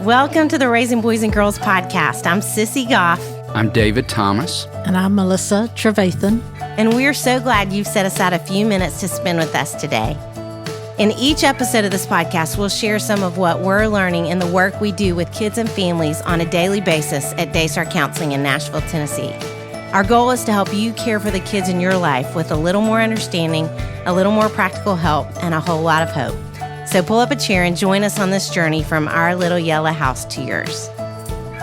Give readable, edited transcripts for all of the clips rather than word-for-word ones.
Welcome to the Raising Boys and Girls podcast. I'm Sissy Goff. I'm David Thomas. And I'm Melissa Trevathan. And we're so glad you've set aside a few minutes to spend with us today. In each episode of this podcast, we'll share some of what we're learning in the work we do with kids and families on a daily basis at Daystar Counseling in Nashville, Tennessee. Our goal is to help you care for the kids in your life with a little more understanding, a little more practical help, and a whole lot of hope. So pull up a chair and join us on this journey from our little yellow house to yours.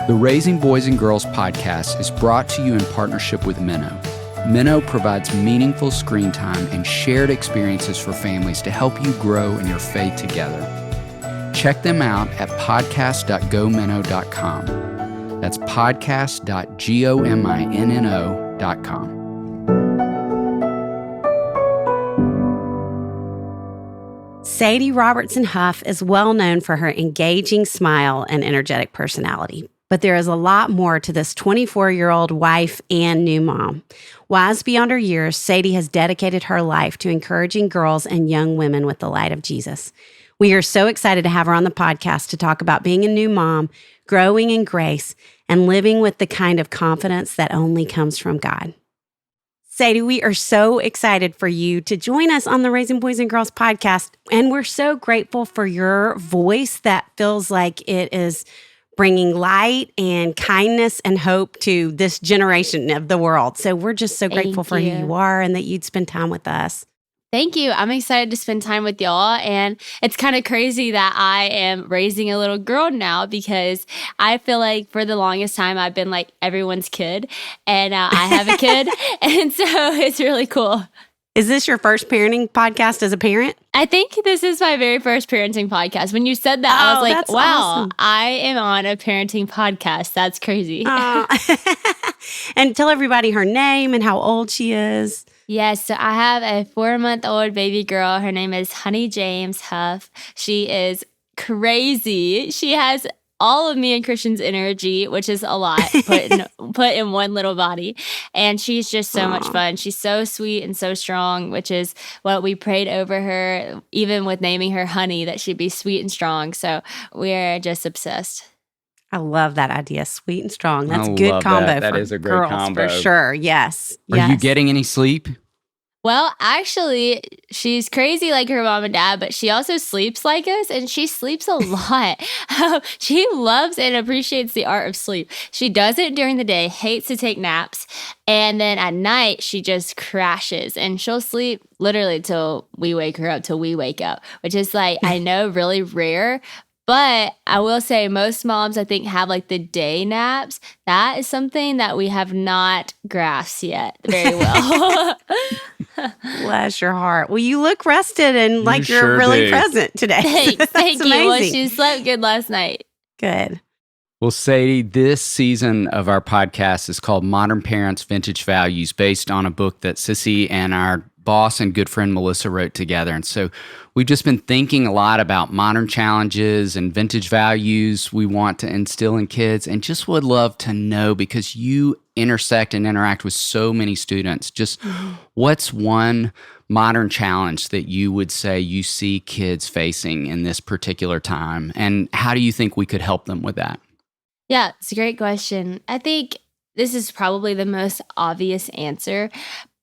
The Raising Boys and Girls podcast is brought to you in partnership with Minnow. Minnow provides meaningful screen time and shared experiences for families to help you grow in your faith together. Check them out at podcast.gominnow.com. That's podcast.gominno.com. Sadie Robertson Huff is well known for her engaging smile and energetic personality. But there is a lot more to this 24-year-old wife and new mom. Wise beyond her years, Sadie has dedicated her life to encouraging girls and young women with the light of Jesus. We are so excited to have her on the podcast to talk about being a new mom, growing in grace, and living with the kind of confidence that only comes from God. Sadie, we are so excited for you to join us on the Raising Boys and Girls podcast, and we're so grateful for your voice that feels like it is bringing light and kindness and hope to this generation of the world. So we're just so grateful for who you are and that you'd spend time with us. Thank you. I'm excited to spend time with y'all. And it's kind of crazy that I am raising a little girl now because I feel like for the longest time I've been like everyone's kid and I have a kid. And so it's really cool. Is this your first parenting podcast as a parent? I think this is my very first parenting podcast. When you said that, I was like, wow, awesome. I am on a parenting podcast. That's crazy. And tell everybody her name and how old she is. Yes, so I have a 4-month-old baby girl. Her name is Honey James Huff. She is crazy. She has all of me and Christian's energy, which is a lot put in one little body. And she's just so much fun. She's so sweet and so strong, which is what we prayed over her, even with naming her Honey, that she'd be sweet and strong. So we're just obsessed. I love that idea. Sweet and strong. That's a good combo. That is a great girls, combo. For sure. Yes. Are you getting any sleep? Well, actually, she's crazy like her mom and dad, but she also sleeps like us, and she sleeps a lot. She loves and appreciates the art of sleep. She does it during the day, hates to take naps, and then at night, she just crashes, and she'll sleep literally till we wake her up, till we wake up, which is like, I know, really rare. But I will say most moms, I think, have like the day naps. That is something that we have not grasped yet very well. Bless your heart. Well, you look rested and like you're really present today. Thank you. Well, she slept good last night. Good. Well, Sadie, this season of our podcast is called Modern Parents, Vintage Values, based on a book that Sissy and our boss and good friend Melissa wrote together. And so we've just been thinking a lot about modern challenges and vintage values we want to instill in kids, and just would love to know, because you intersect and interact with so many students, just what's one modern challenge that you would say you see kids facing in this particular time, and how do you think we could help them with that? Yeah, it's a great question. I think this is probably the most obvious answer,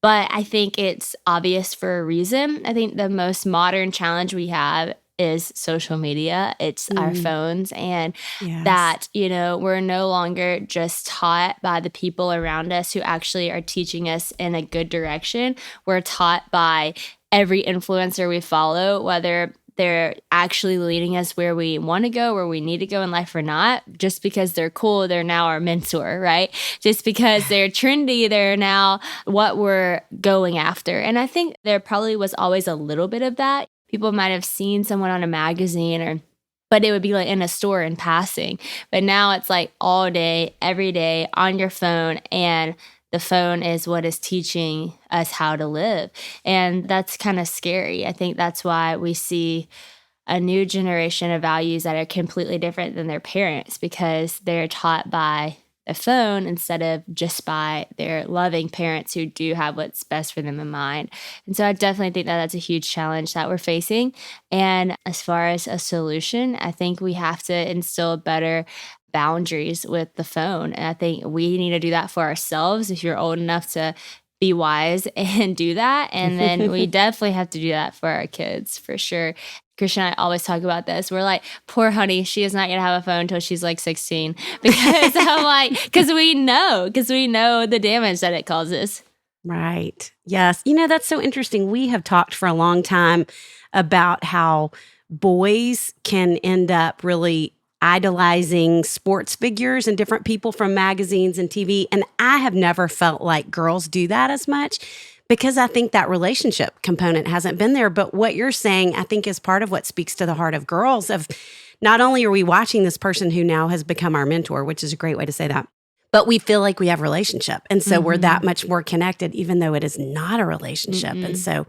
but I think it's obvious for a reason. I think the most modern challenge we have is social media. It's our phones, and that, we're no longer just taught by the people around us who actually are teaching us in a good direction. We're taught by every influencer we follow, whether they're actually leading us where we want to go, where we need to go in life or not. Just because they're cool, they're now our mentor, right? Just because they're trendy, they're now what we're going after. And I think there probably was always a little bit of that. People might have seen someone on a magazine but it would be like in a store in passing. But now it's like all day, every day on your phone, and the phone is what is teaching us how to live. And that's kind of scary. I think that's why we see a new generation of values that are completely different than their parents, because they're taught by the phone instead of just by their loving parents who do have what's best for them in mind. And so I definitely think that that's a huge challenge that we're facing. And as far as a solution, I think we have to instill better boundaries with the phone. And I think we need to do that for ourselves if you're old enough to be wise and do that. And then we definitely have to do that for our kids for sure. Christian and I always talk about this. We're like, poor honey, she is not going to have a phone until she's like 16. Because I'm like, because we know the damage that it causes. Right. Yes. That's so interesting. We have talked for a long time about how boys can end up really idolizing sports figures and different people from magazines and TV. And I have never felt like girls do that as much because I think that relationship component hasn't been there. But what you're saying, I think, is part of what speaks to the heart of girls of not only are we watching this person who now has become our mentor, which is a great way to say that, but we feel like we have a relationship. And so we're that much more connected, even though it is not a relationship. And so,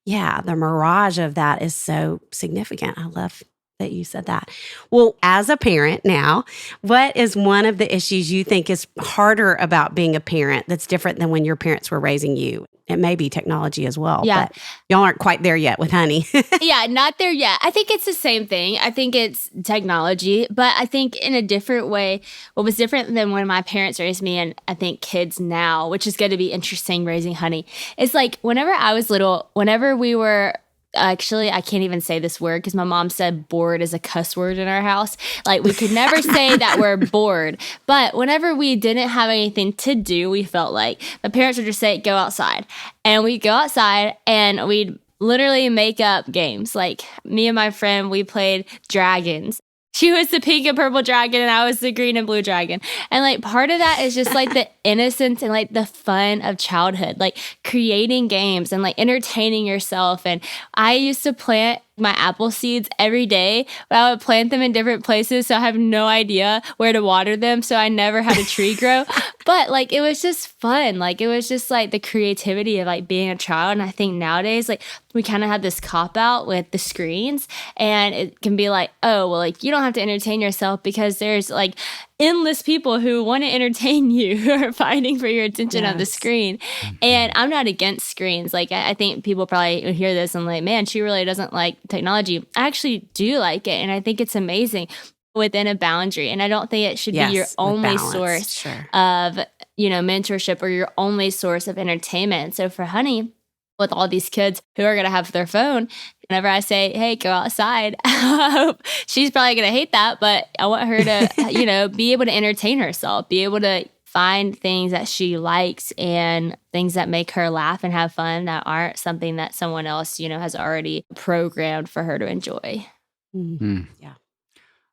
yeah, the mirage of that is so significant. I love that you said that. Well, as a parent now, what is one of the issues you think is harder about being a parent that's different than when your parents were raising you? It may be technology as well, but y'all aren't quite there yet with honey. Yeah, not there yet. I think it's the same thing. I think it's technology, but I think in a different way. What was different than when my parents raised me, and I think kids now, which is going to be interesting raising honey, is like whenever I was little, whenever we were actually, I can't even say this word because my mom said bored is a cuss word in our house. Like we could never say that we're bored. But whenever we didn't have anything to do, we felt like my parents would just say, go outside. And we'd go outside and we'd literally make up games. Like me and my friend, we played dragons. She was the pink and purple dragon and I was the green and blue dragon. And like part of that is just like the innocence and like the fun of childhood, like creating games and like entertaining yourself. And I used to plant my apple seeds every day, but I would plant them in different places. So I have no idea where to water them. So I never had a tree grow. But like, it was just fun. Like, it was just like the creativity of like being a child. And I think nowadays, like we kind of have this cop out with the screens and it can be like, oh, well, like you don't have to entertain yourself because there's like endless people who want to entertain you who are fighting for your attention on the screen. And I'm not against screens. Like I think people probably hear this and like, man, she really doesn't like technology. I actually do like it. And I think it's amazing within a boundary. And I don't think it should be your only source of, mentorship or your only source of entertainment. So for honey, with all these kids who are going to have their phone, whenever I say, hey, go outside, I hope she's probably going to hate that, but I want her to, be able to entertain herself, be able to find things that she likes and things that make her laugh and have fun that aren't something that someone else, has already programmed for her to enjoy. Yeah.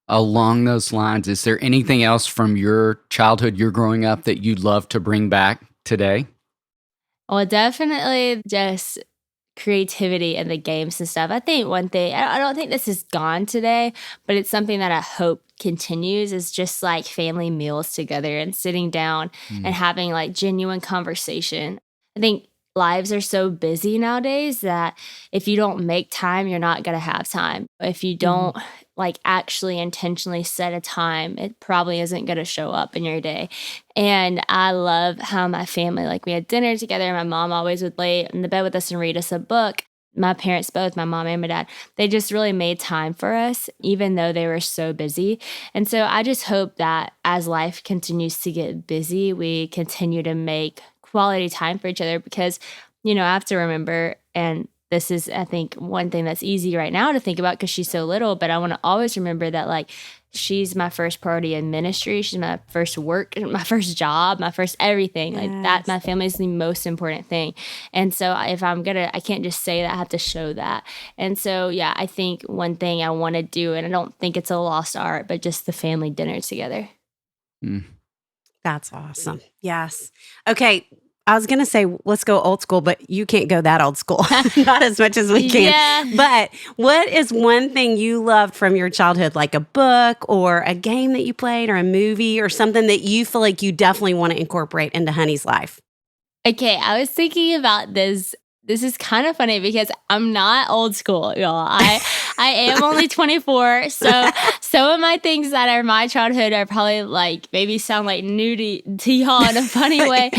Along those lines, is there anything else from your childhood, your growing up, that you'd love to bring back today? Well, definitely just creativity and the games and stuff. I think one thing, I don't think this is gone today, but it's something that I hope continues is just like family meals together and sitting down and having like genuine conversation. I think lives are so busy nowadays that if you don't make time, you're not going to have time. If you don't like actually intentionally set a time, it probably isn't going to show up in your day. And I love how my family, like we had dinner together. My mom always would lay in the bed with us and read us a book. My parents, both my mom and my dad, they just really made time for us, even though they were so busy. And so I just hope that as life continues to get busy, we continue to make quality time for each other because, I have to remember, and this is, I think, one thing that's easy right now to think about because she's so little, but I want to always remember that, like, she's my first priority in ministry. She's my first work, my first job, my first everything. Like that, my family is the most important thing. And so if I can't just say that, I have to show that. And so, yeah, I think one thing I want to do, and I don't think it's a lost art, but just the family dinner together. That's awesome. Yes. Okay. I was going to say, let's go old school, but you can't go that old school. Not as much as we can. Yeah. But what is one thing you loved from your childhood, like a book or a game that you played or a movie or something that you feel like you definitely want to incorporate into Honey's life? Okay, I was thinking about this This is kind of funny because I'm not old school, y'all. I am only 24, so some of my things that are my childhood are probably like maybe sound like new to y'all in a funny way.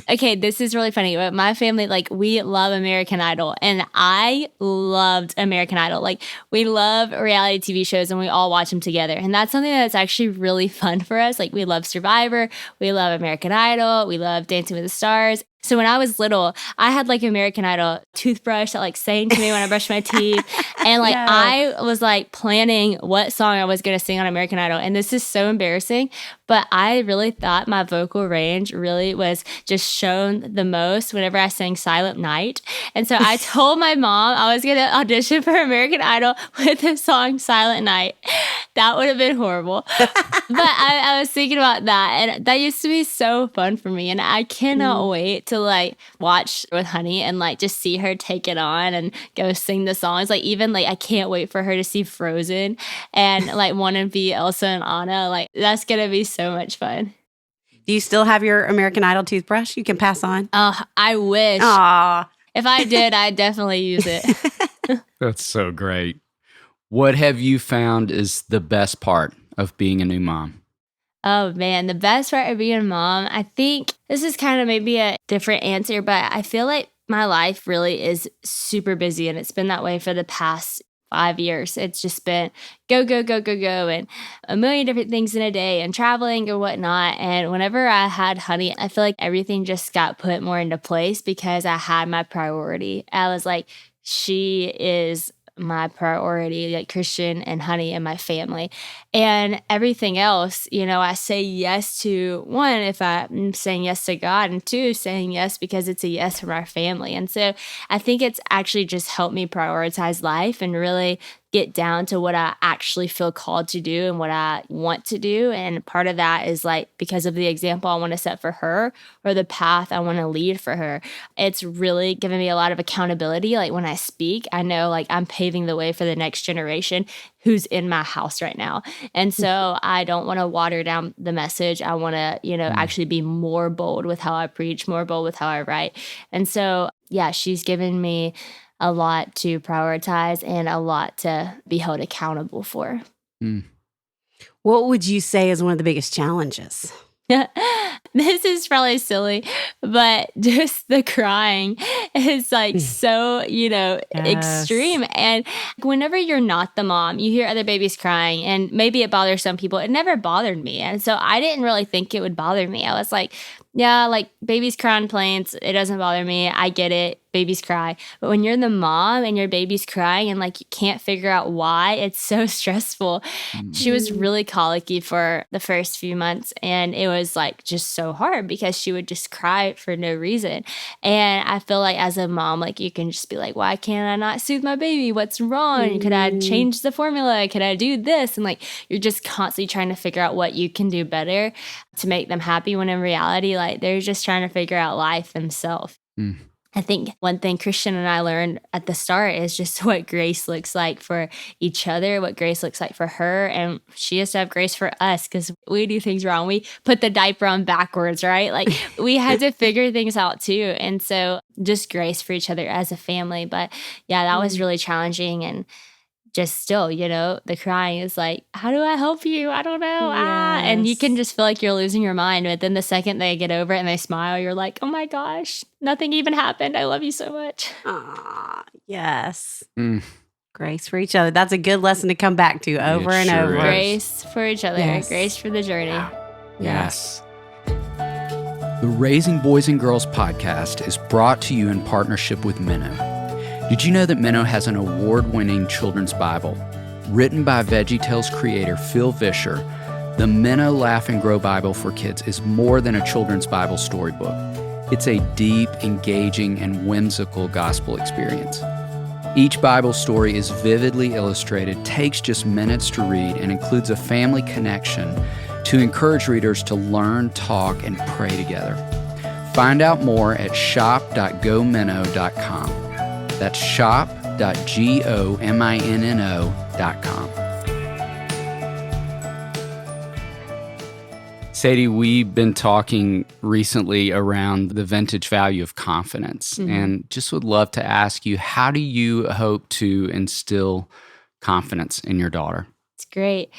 Okay, this is really funny. But my family, like, we love American Idol, and I loved American Idol. Like, we love reality TV shows, and we all watch them together. And that's something that's actually really fun for us. Like, we love Survivor, we love American Idol, we love Dancing with the Stars. So when I was little, I had like American Idol toothbrush that like sang to me when I brushed my teeth. And like I was like planning what song I was going to sing on American Idol. And this is so embarrassing, but I really thought my vocal range really was just shown the most whenever I sang Silent Night. And so I told my mom I was going to audition for American Idol with the song Silent Night. That would have been horrible. But I was thinking about that, and that used to be so fun for me. And I cannot wait to like watch with Honey and like just see her take it on and go sing the songs. Like even like I can't wait for her to see Frozen and like want to be Elsa and Anna. Like that's gonna be so much fun. Do you still have your American Idol toothbrush you can pass on? Oh, I wish. Aw. If I did, I'd definitely use it. That's so great. What have you found is the best part of being a new mom? Oh man, the best part of being a mom, I think this is kind of maybe a different answer, but I feel like my life really is super busy, and it's been that way for the past 5 years. It's just been go, go, go, go, go, and a million different things in a day and traveling and whatnot. And whenever I had Honey, I feel like everything just got put more into place because I had my priority. I was like, she is my priority, like Christian and Honey and my family. And everything else, you know, I say yes to, one, if I'm saying yes to God, and two, saying yes because it's a yes from our family. And so I think it's actually just helped me prioritize life and really get down to what I actually feel called to do and what I want to do. And part of that is like because of the example I want to set for her or the path I want to lead for her. It's really given me a lot of accountability. Like when I speak, I know like I'm paving the way for the next generation who's in my house right now. And so I don't want to water down the message. I want to, you know, actually be more bold with how I preach, more bold with how I write. And so, yeah, she's given me a lot to prioritize and a lot to be held accountable for. What would you say is one of the biggest challenges? This is probably silly, but just the crying is like so, you know, extreme. And whenever you're not the mom, you hear other babies crying, and maybe it bothers some people. It never bothered me. And so I didn't really think it would bother me. I was like, yeah, like babies cry on planes. It doesn't bother me. I get it. Babies cry. But when you're the mom and your baby's crying and like you can't figure out why, it's so stressful. She was really colicky for the first few months, and it was like just so hard because she would just cry for no reason. And I feel like as a mom, like you can just be like, why can't I not soothe my baby? What's wrong? Could I change the formula? Could I do this? And like you're just constantly trying to figure out what you can do better to make them happy, when in reality, like they're just trying to figure out life themselves. I think one thing Christian and I learned at the start is just what grace looks like for each other, what grace looks like for her. And she has to have grace for us because we do things wrong. We put the diaper on backwards, right? Like we had to figure things out too. And so just grace for each other as a family. But yeah, that was really challenging. And just still, you know, the crying is like, how do I help you? I don't know. And you can just feel like you're losing your mind. But then the second they get over it and they smile, you're like, oh my gosh, nothing even happened. I love you so much. Yes. Grace for each other. That's a good lesson to come back to over and over. Grace for each other. Grace for the journey. Yes. The Raising Boys and Girls podcast is brought to you in partnership with Minnow. Did you know that Minnow has an award-winning children's Bible? Written by VeggieTales creator Phil Vischer, the Minnow Laugh and Grow Bible for Kids is more than a children's Bible storybook. It's a deep, engaging, and whimsical gospel experience. Each Bible story is vividly illustrated, takes just minutes to read, and includes a family connection to encourage readers to learn, talk, and pray together. Find out more at shop.gominnow.com. That's shop.gominno.com. Sadie, we've been talking recently around the vintage value of confidence, and just would love to ask you, how do you hope to instill confidence in your daughter? It's great.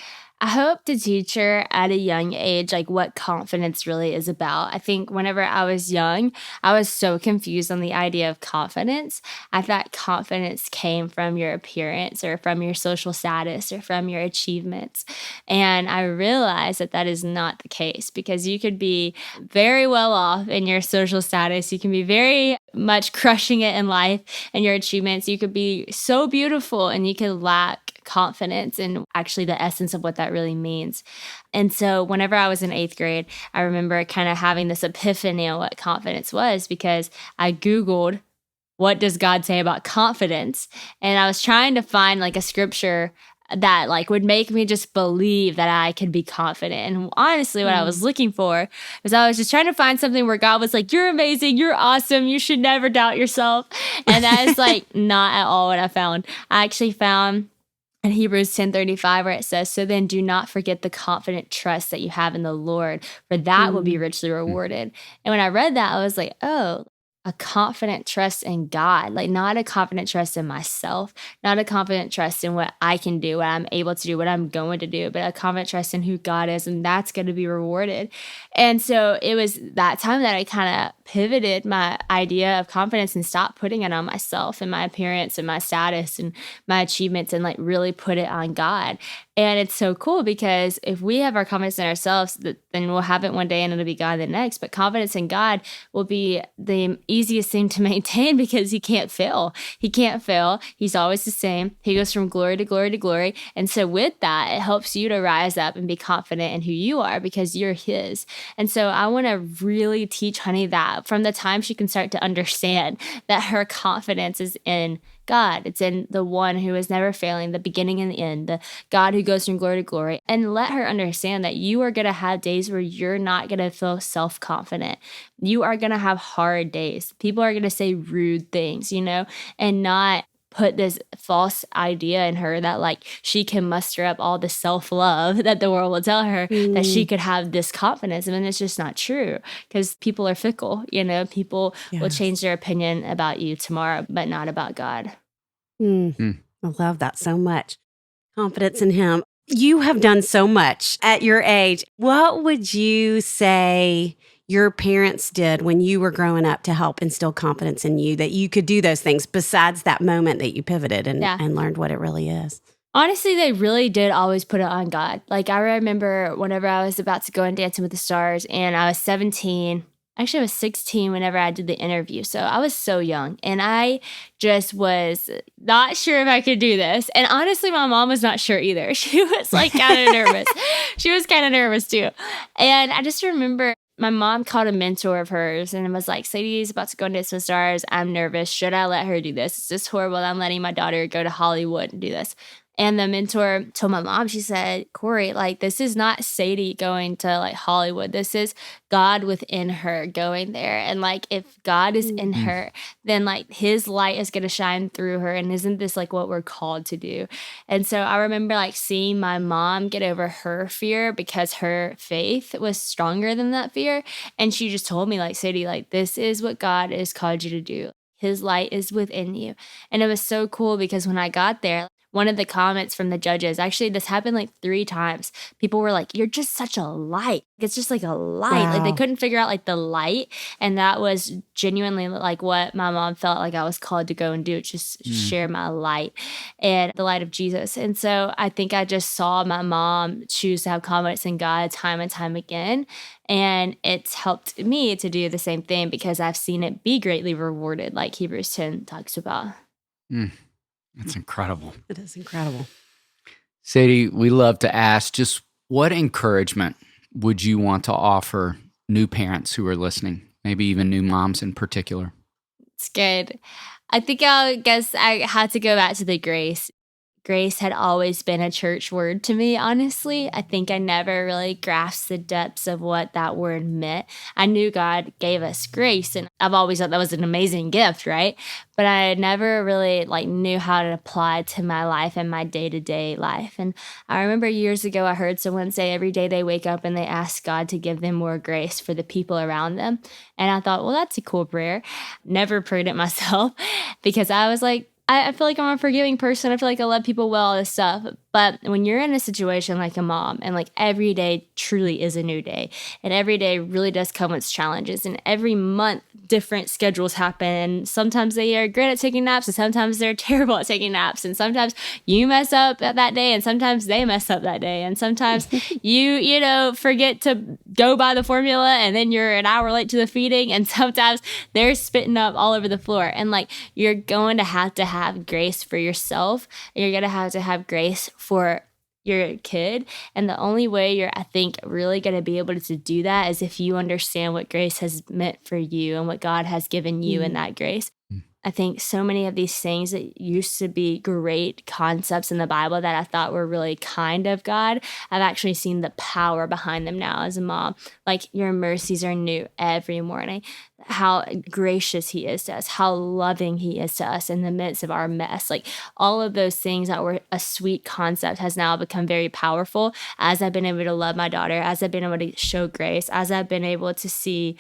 I hope to teach her at a young age, like what confidence really is about. I think whenever I was young, I was so confused on the idea of confidence. I thought confidence came from your appearance or from your social status or from your achievements. And I realized that that is not the case, because you could be very well off in your social status. You can be very much crushing it in life and your achievements. You could be so beautiful and you could lack confidence and actually the essence of what that really means. And so whenever I was in 8th grade, I remember kind of having this epiphany on what confidence was, because I Googled, what does God say about confidence? And I was trying to find like a scripture that like would make me just believe that I could be confident. And honestly, what I was looking for was, I was just trying to find something where God was like, you're amazing, you're awesome, you should never doubt yourself. And that is like not at all what I found. I actually found in Hebrews 10:35, where it says, so then do not forget the confident trust that you have in the Lord, for that will be richly rewarded. And when I read that, I was like, oh, a confident trust in God, like not a confident trust in myself, not a confident trust in what I can do, what I'm able to do, what I'm going to do, but a confident trust in who God is, and that's going to be rewarded. And so it was that time that I kind of pivoted my idea of confidence and stopped putting it on myself and my appearance and my status and my achievements, and like really put it on God. And it's so cool, because if we have our confidence in ourselves, then we'll have it one day and it'll be God the next. But confidence in God will be the easiest thing to maintain, because he can't fail. He can't fail. He's always the same. He goes from glory to glory to glory. And so with that, it helps you to rise up and be confident in who you are, because you're his. And so I want to really teach Honey that from the time she can start to understand that her confidence is in God. It's in the one who is never failing, the beginning and the end, the God who goes from glory to glory. And let her understand that you are going to have days where you're not going to feel self-confident. You are going to have hard days. People are going to say rude things, and not put this false idea in her that like she can muster up all the self-love that the world will tell her that she could have this confidence. And it's just not true, because people are fickle. People will change their opinion about you tomorrow, but not about God. I love that so much. Confidence in him. You have done so much at your age. What would you say your parents did when you were growing up to help instill confidence in you that you could do those things, besides that moment that you pivoted and learned what it really is? Honestly, they really did always put it on God. Like, I remember whenever I was about to go in Dancing with the Stars, and I was 17. Actually, I was 16 whenever I did the interview. So I was so young, and I just was not sure if I could do this. And honestly, my mom was not sure either. She was like kind of nervous. She was kind of nervous too. And I just remember my mom called a mentor of hers and was like, Sadie's about to go into Dancing with the Stars. I'm nervous. Should I let her do this? Is this horrible? I'm letting my daughter go to Hollywood and do this. And the mentor told my mom, she said, Corey, like, this is not Sadie going to like Hollywood. This is God within her going there. And like, if God is in her, then like his light is going to shine through her. And isn't this like what we're called to do? And so I remember like seeing my mom get over her fear, because her faith was stronger than that fear. And she just told me like, Sadie, like, this is what God has called you to do. His light is within you. And it was so cool, because when I got there, one of the comments from the judges, actually this happened like 3 times. People were like, you're just such a light. It's just like a light. Wow. Like, they couldn't figure out like the light. And that was genuinely like what my mom felt like I was called to go and do, just share my light and the light of Jesus. And so I think I just saw my mom choose to have confidence in God time and time again. And it's helped me to do the same thing, because I've seen it be greatly rewarded, like Hebrews 10 talks about. That's incredible. It is incredible. Sadie, we love to ask, just what encouragement would you want to offer new parents who are listening, maybe even new moms in particular? It's good. I think I guess I had to go back to the grace. grace had always been a church word to me, honestly. I think I never really grasped the depths of what that word meant. I knew God gave us grace, and I've always thought that was an amazing gift, right? But I never really knew how to apply it to my life and my day-to-day life. And I remember years ago, I heard someone say every day they wake up and they ask God to give them more grace for the people around them. And I thought, well, that's a cool prayer. Never prayed it myself because I was like, I feel like I'm a forgiving person. I feel like I love people well, all this stuff. But when you're in a situation like a mom, and every day truly is a new day, and every day really does come with challenges, and every month different schedules happen. Sometimes they are great at taking naps, and sometimes they're terrible at taking naps, and sometimes you mess up that day, and sometimes they mess up that day, and sometimes you forget to go buy the formula, and then you're an hour late to the feeding, and sometimes they're spitting up all over the floor. And you're going to have grace for yourself, and you're going to have grace for your kid. And the only way you're, I think, really going to be able to do that is if you understand what grace has meant for you and what God has given you in that grace. I think so many of these things that used to be great concepts in the Bible that I thought were really kind of God, I've actually seen the power behind them now as a mom. Your mercies are new every morning. How gracious he is to us, how loving he is to us in the midst of our mess. All of those things that were a sweet concept has now become very powerful as I've been able to love my daughter, as I've been able to show grace, as I've been able to see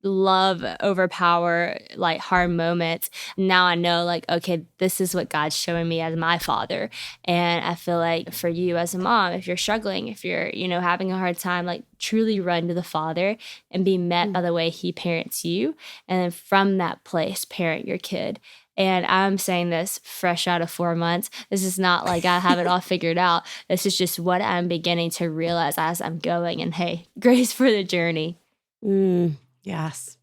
love overpower hard moments. Now I know okay, this is what God's showing me as my father. And I feel like for you as a mom, if you're struggling, if you're having a hard time, truly run to the Father and be met by the way he parents you, and then from that place parent your kid. And I'm saying this fresh out of 4 months. This is not I have it all figured out. This is just what I'm beginning to realize as I'm going. And hey, grace for the journey. Yes.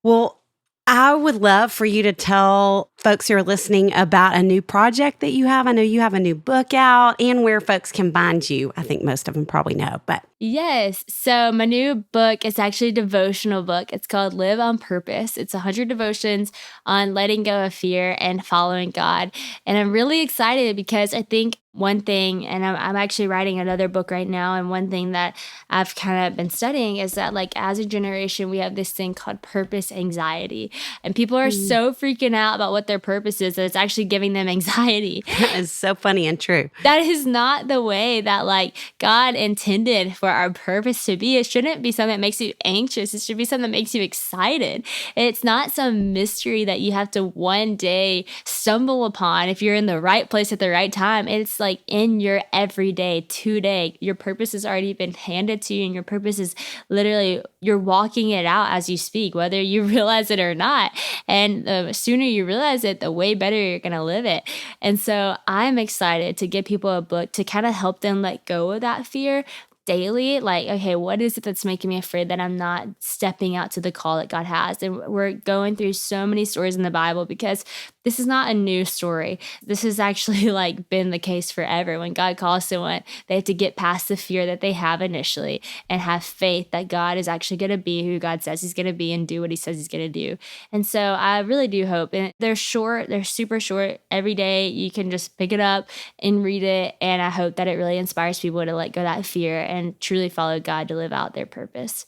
Well, I would love for you to tell folks who are listening about a new project that you have. I know you have a new book out and where folks can find you. I think most of them probably know, but. Yes. So my new book is actually a devotional book. It's called Live on Purpose. It's 100 devotions on letting go of fear and following God. And I'm really excited because I think one thing, and I'm actually writing another book right now, and one thing that I've kind of been studying is that as a generation, we have this thing called purpose anxiety. And people are so freaking out about what their purpose is that it's actually giving them anxiety. That is so funny and true. That is not the way that God intended for our purpose to be. It shouldn't be something that makes you anxious. It should be something that makes you excited. It's not some mystery that you have to one day stumble upon if you're in the right place at the right time. It's in your everyday, today, your purpose has already been handed to you, and your purpose is literally, you're walking it out as you speak, whether you realize it or not. And the sooner you realize it, the way better you're going to live it. And so I'm excited to give people a book to kind of help them let go of that fear daily. Okay, what is it that's making me afraid that I'm not stepping out to the call that God has? And we're going through so many stories in the Bible because this is not a new story. This has actually been the case forever. When God calls someone, they have to get past the fear that they have initially and have faith that God is actually going to be who God says he's going to be and do what he says he's going to do. And so I really do hope, and they're short, they're super short. Every day you can just pick it up and read it. And I hope that it really inspires people to let go of that fear and truly follow God to live out their purpose.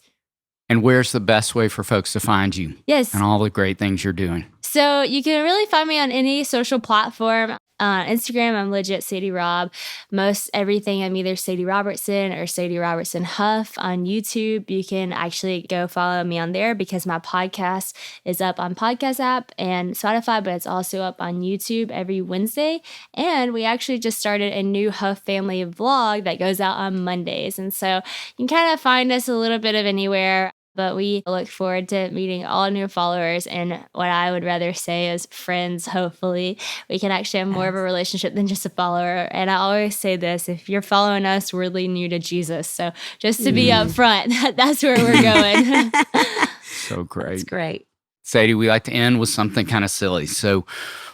And where's the best way for folks to find you? Yes. And all the great things you're doing? So you can really find me on any social platform. Instagram, I'm legit Sadie Rob. Most everything, I'm either Sadie Robertson or Sadie Robertson Huff. On YouTube, you can actually go follow me on there because my podcast is up on podcast app and Spotify, but it's also up on YouTube every Wednesday. And we actually just started a new Huff family vlog that goes out on Mondays. And so you can kind of find us a little bit of anywhere. But we look forward to meeting all new followers and what I would rather say is friends, hopefully. We can actually have more of a relationship than just a follower. And I always say this, if you're following us, we're leading you to Jesus. So just to be upfront, that's where we're going. So great. That's great. Sadie, we like to end with something kind of silly. So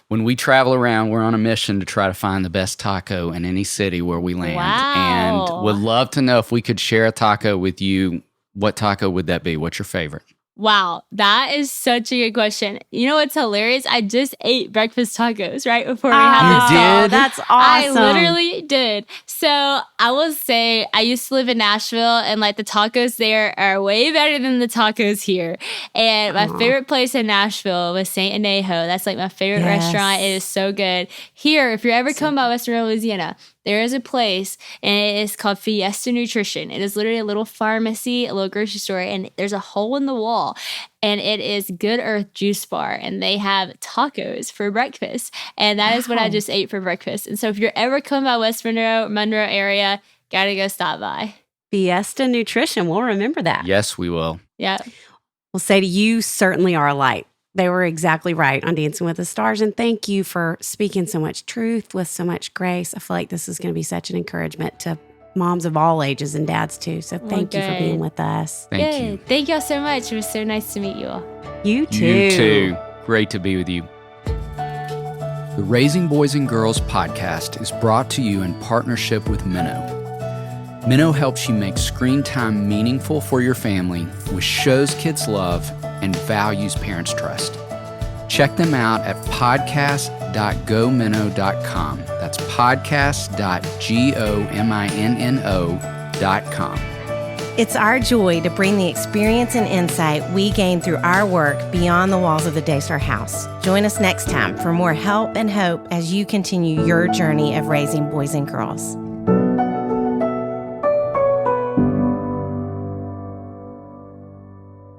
when we travel around, we're on a mission to try to find the best taco in any city where we land. Wow. And would love to know if we could share a taco with you. What taco would that be? What's your favorite? Wow, that is such a good question. You know what's hilarious? I just ate breakfast tacos right before we had this You call. did? That's awesome. I literally did. So I will say I used to live in Nashville, and like the tacos there are way better than the tacos here. And my favorite place in Nashville was Saint Anejo. That's like my favorite restaurant. It is so good. Here, if you're ever coming by West Monroe, Louisiana, there is a place, and it is called Fiesta Nutrition. It is literally a little pharmacy, a little grocery store, and there's a hole in the wall, and it is Good Earth Juice Bar, and they have tacos for breakfast, and that is what I just ate for breakfast. And so if you're ever coming by West Monroe area, gotta go stop by. Fiesta Nutrition. We'll remember that. Yes, we will. Yeah. Well, Sadie, you certainly are a light. They were exactly right on Dancing with the Stars. And thank you for speaking so much truth with so much grace. I feel like this is going to be such an encouragement to moms of all ages and dads too. So thank you for being with us. Thank you. Thank y'all so much. It was so nice to meet you all. You too. You too. Great to be with you. The Raising Boys and Girls podcast is brought to you in partnership with Minnow. Minnow helps you make screen time meaningful for your family with shows kids love and values parents trust. Check them out at podcast.gominnow.com. That's podcast.gominno.com. It's our joy to bring the experience and insight we gain through our work beyond the walls of the Daystar House. Join us next time for more help and hope as you continue your journey of raising boys and girls.